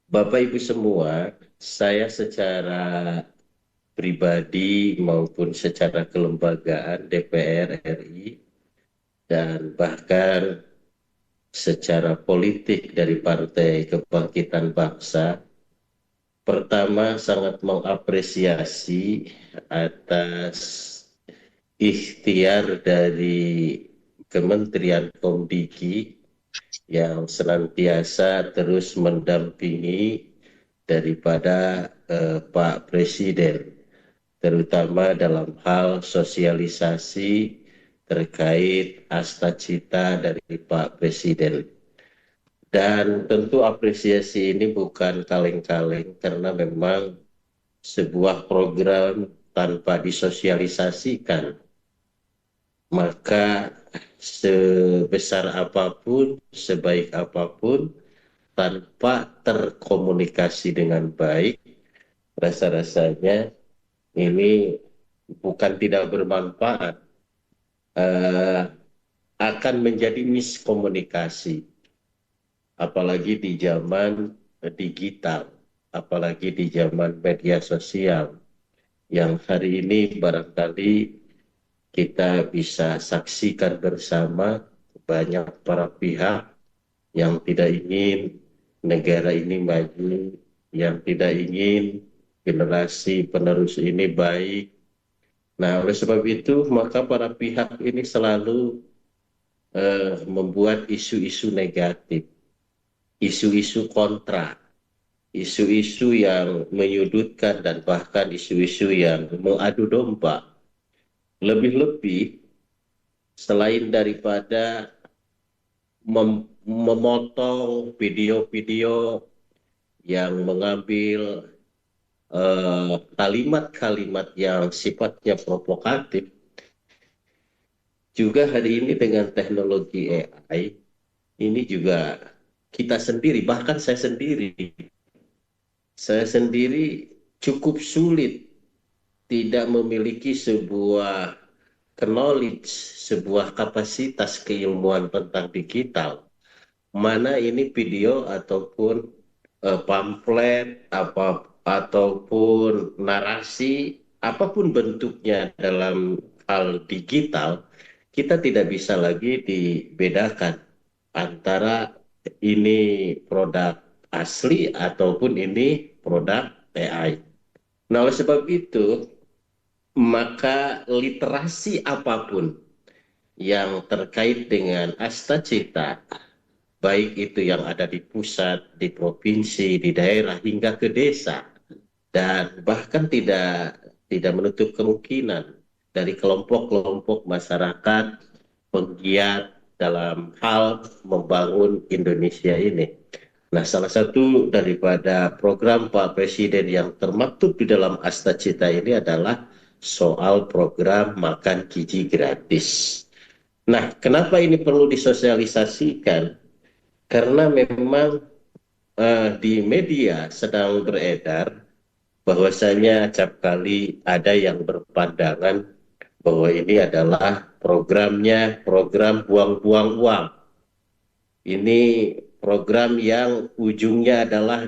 Bapak Ibu semua, saya secara pribadi maupun secara kelembagaan DPR RI dan bahkan secara politik dari Partai Kebangkitan Bangsa, pertama sangat mengapresiasi atas ikhtiar dari Kementerian Komdiki yang senantiasa terus mendampingi daripada Pak Presiden, terutama dalam hal sosialisasi terkait asta cita dari Pak Presiden. Dan tentu apresiasi ini bukan kaleng-kaleng karena memang sebuah program tanpa disosialisasikan, maka sebesar apapun, sebaik apapun, tanpa terkomunikasi dengan baik, rasa-rasanya ini bukan tidak bermanfaat, eh, akan menjadi miskomunikasi, apalagi di zaman digital, apalagi di zaman media sosial, yang hari ini barangkali kita bisa saksikan bersama banyak para pihak yang tidak ingin negara ini maju, yang tidak ingin generasi penerus ini baik. Nah, oleh sebab itu, maka para pihak ini selalu membuat isu-isu negatif, isu-isu kontra, isu-isu yang menyudutkan, dan bahkan isu-isu yang mengadu domba. Lebih-lebih, selain daripada memotong video-video yang mengambil kalimat-kalimat yang sifatnya provokatif, juga hari ini dengan teknologi AI, ini juga kita sendiri, bahkan saya sendiri cukup sulit tidak memiliki sebuah knowledge, sebuah kapasitas keilmuan tentang digital. Mana ini video ataupun pamflet ataupun narasi apapun bentuknya dalam hal digital, kita tidak bisa lagi dibedakan antara ini produk asli ataupun ini produk AI. Nah, oleh sebab itu, maka literasi apapun yang terkait dengan asta cita, baik itu yang ada di pusat, di provinsi, di daerah, hingga ke desa, dan bahkan tidak menutup kemungkinan dari kelompok-kelompok masyarakat penggiat dalam hal membangun Indonesia ini. Nah, salah satu daripada program Pak Presiden yang termaktub di dalam Asta Cita ini adalah soal program makan gizi gratis. Nah, kenapa ini perlu disosialisasikan? Karena memang di media sedang beredar bahwasanya acap kali ada yang berpandangan bahwa ini adalah programnya program buang-buang uang. Ini program yang ujungnya adalah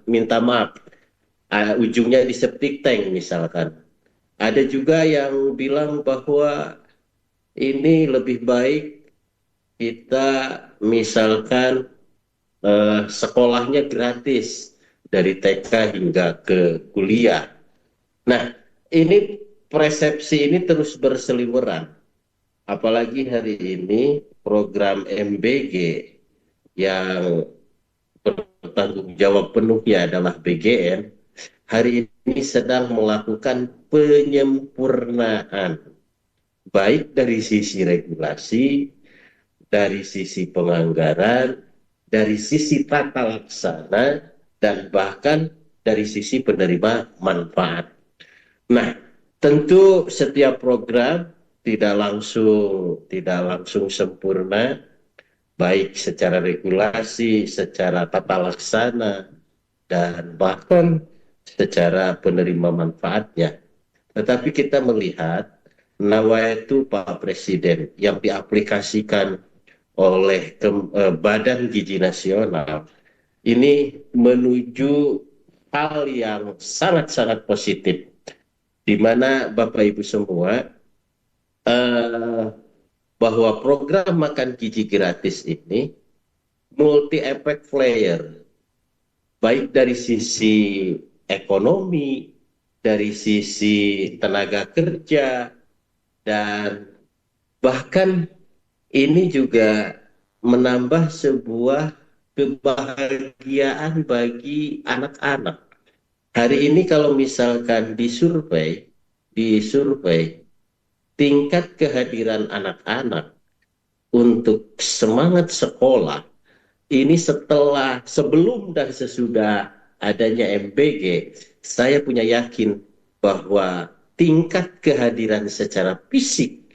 minta maaf, ujungnya di septic tank misalkan. Ada juga yang bilang bahwa ini lebih baik kita misalkan sekolahnya gratis dari TK hingga ke kuliah. Nah, ini persepsi ini terus berseliweran. Apalagi hari ini program MBG yang bertanggung jawab penuhnya adalah BGN, hari ini sedang melakukan penyempurnaan, baik dari sisi regulasi, dari sisi penganggaran, dari sisi tata laksana, dan bahkan dari sisi penerima manfaat. Nah, tentu setiap program tidak langsung sempurna, baik secara regulasi, secara tata laksana, dan bahkan secara penerima manfaatnya. Tetapi kita melihat nawaitu Pak Presiden yang diaplikasikan oleh Badan Gizi Nasional ini menuju hal yang sangat-sangat positif, di mana Bapak Ibu semua, eh, bahwa program makan gizi gratis ini multi effect player, baik dari sisi ekonomi, dari sisi tenaga kerja, dan bahkan ini juga menambah sebuah kebahagiaan bagi anak-anak. Hari ini kalau misalkan disurvei tingkat kehadiran anak-anak untuk semangat sekolah ini sebelum dan sesudah adanya MBG, saya punya yakin bahwa tingkat kehadiran secara fisik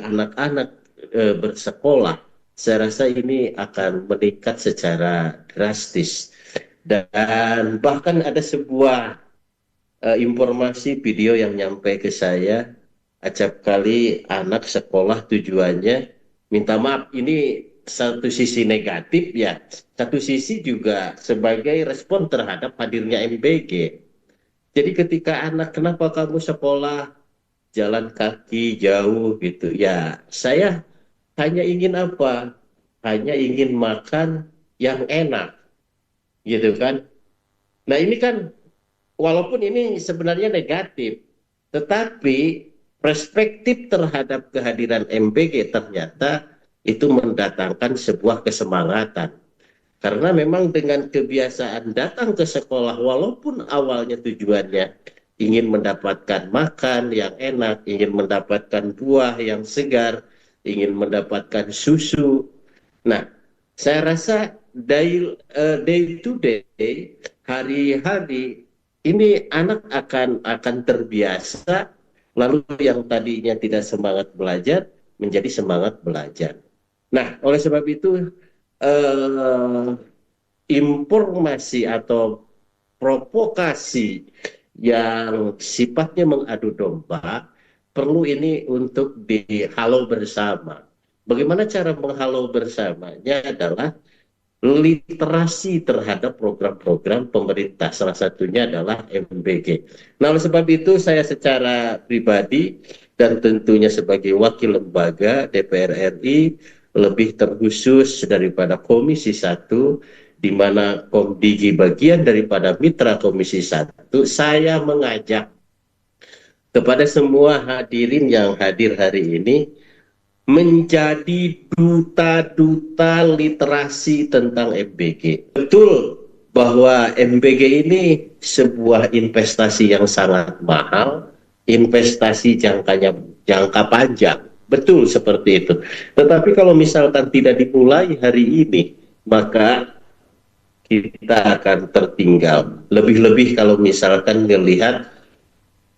anak-anak bersekolah, saya rasa ini akan meningkat secara drastis. Dan bahkan ada sebuah informasi video yang nyampe ke saya, acap kali anak sekolah tujuannya, minta maaf, ini satu sisi negatif ya, satu sisi juga sebagai respon terhadap hadirnya MBG. Jadi ketika anak, kenapa kamu sekolah jalan kaki jauh gitu, ya saya hanya ingin apa? Hanya ingin makan yang enak, gitu kan? Nah ini kan, walaupun ini sebenarnya negatif, tetapi perspektif terhadap kehadiran MBG ternyata itu mendatangkan sebuah kesemangatan. Karena memang dengan kebiasaan datang ke sekolah, walaupun awalnya tujuannya ingin mendapatkan makan yang enak, ingin mendapatkan buah yang segar, ingin mendapatkan susu. Nah, saya rasa day to day, hari-hari ini anak akan terbiasa, lalu yang tadinya tidak semangat belajar menjadi semangat belajar. Nah, oleh sebab itu eh, informasi atau provokasi yang sifatnya mengadu domba perlu ini untuk dihalau bersama. Bagaimana cara menghalau bersamanya adalah literasi terhadap program-program pemerintah. Salah satunya adalah MBG. Nah, oleh sebab itu saya secara pribadi dan tentunya sebagai wakil lembaga DPR RI, lebih terkhusus daripada Komisi 1, di mana Komdigi bagian daripada mitra Komisi 1, saya mengajak kepada semua hadirin yang hadir hari ini menjadi duta-duta literasi tentang MBG. Betul bahwa MBG ini sebuah investasi yang sangat mahal, investasi jangka panjang. Betul seperti itu. Tetapi kalau misalkan tidak dimulai hari ini, maka kita akan tertinggal. Lebih-lebih kalau misalkan melihat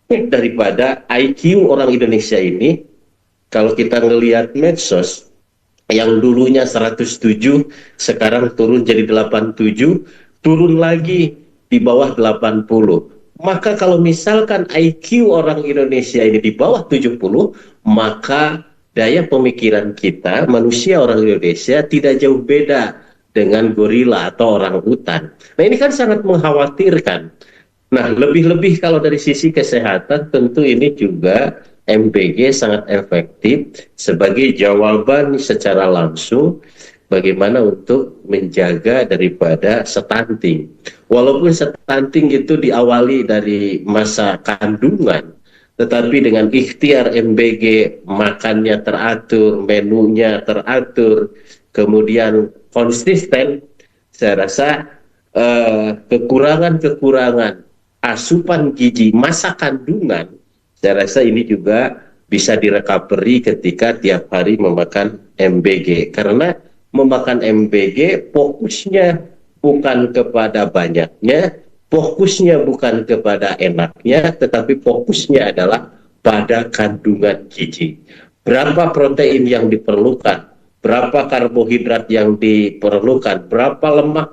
daripada IQ orang Indonesia ini, kalau kita ngelihat medsos yang dulunya 107 sekarang turun jadi 87, turun lagi di bawah 80. Maka kalau misalkan IQ orang Indonesia ini di bawah 70, maka daya pemikiran kita, manusia orang Indonesia, tidak jauh beda dengan gorila atau orang hutan. Nah ini kan sangat mengkhawatirkan. Nah, lebih-lebih kalau dari sisi kesehatan, tentu ini juga MBG sangat efektif sebagai jawaban secara langsung bagaimana untuk menjaga daripada stunting. Walaupun stunting itu diawali dari masa kandungan, tetapi dengan ikhtiar MBG, makannya teratur, menunya teratur, kemudian konsisten, saya rasa kekurangan-kekurangan asupan gizi masa kandungan, saya rasa ini juga bisa direcovery ketika tiap hari memakan MBG. Karena memakan MBG fokusnya bukan kepada banyaknya, fokusnya bukan kepada enaknya, tetapi fokusnya adalah pada kandungan gizi. Berapa protein yang diperlukan, berapa karbohidrat yang diperlukan, berapa lemak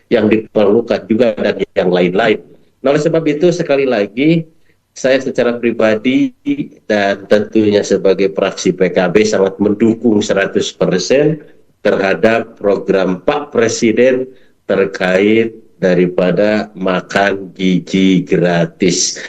yang diperlukan juga, dan yang lain-lain. Nah, oleh sebab itu sekali lagi saya secara pribadi dan tentunya sebagai fraksi PKB sangat mendukung 100% terhadap program Pak Presiden terkait daripada makan gizi gratis.